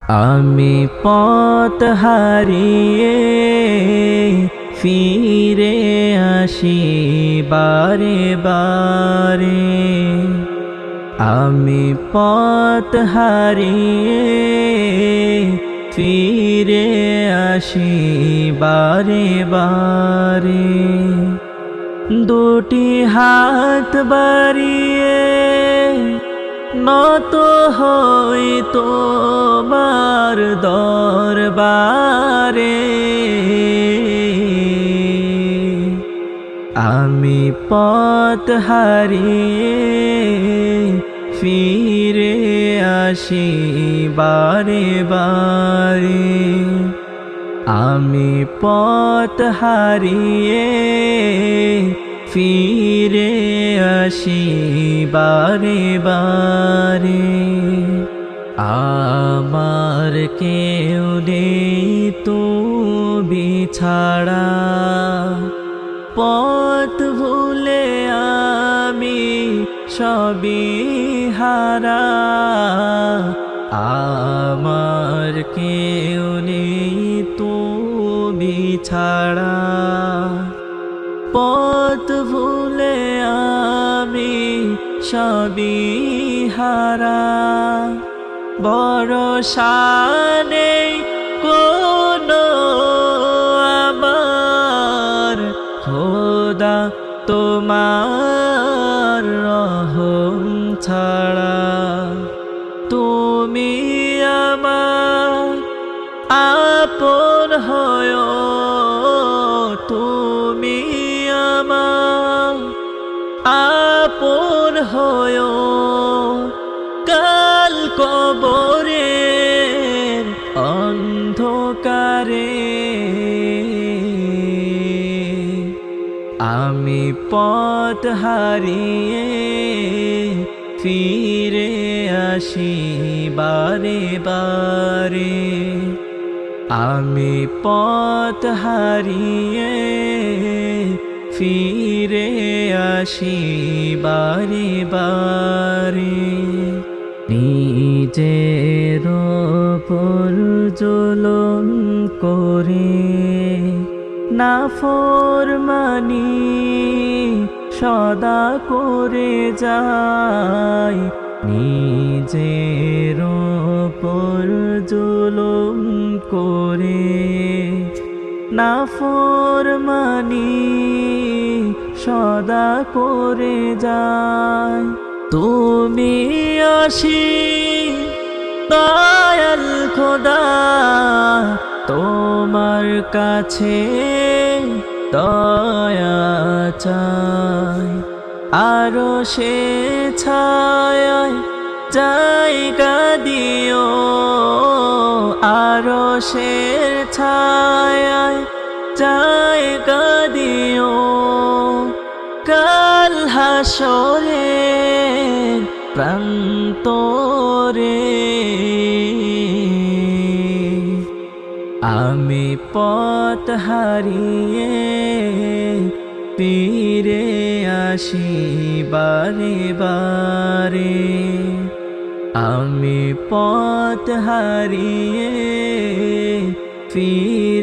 আমি পথ হারিয়ে ফিরে আসি বারে বারে। আমি পথ হারিয়ে ফিরে আসি বারে বারে। দুটি হাত বাড়িয়ে নত হই তোমার দরবারে। আমি পথ হারিয়ে ফিরে আসি বারে বারে। আমি পথ হারিয়ে ফিরে আসি বারে বারে। আমার কেউ নেই তুমি ছাড়া, পথ ভুলে আমি সবই হারা। আমার কেউ নেই তুমি ছাড়া, পথ ভুলে আমি সবই হারা। ভরসা নেই কোনো আমার, খোদা তোমার রহম ছাড়া। তুমি আমার আপন হয়, তুমি আমার আপন হয়। কাল কবরের অন্ধকারে আমি পথ হারিয়ে ফিরে আসি বারে বারে। আমি পথ হারিয়ে ফিরে আসি বারে বারে। নিজের ওপর জুলুম করে নাফরমানি সদা করে যাই। নিজের ওপর জুলুম করে নাফরমানি সদা করে যাই। তুমি আসিস দয়াল খোদা, তোমার কাছে দয়া চাই। আরো সে ছায়ায় জায়গা দিও, আরো সে ছায়ায় জায়গা দিও। কাল হাসরের প্রান্তরে আমি পথ হারিয়ে ফিরে আসি বারে বারে। আমি পথ হারিয়ে ফিরে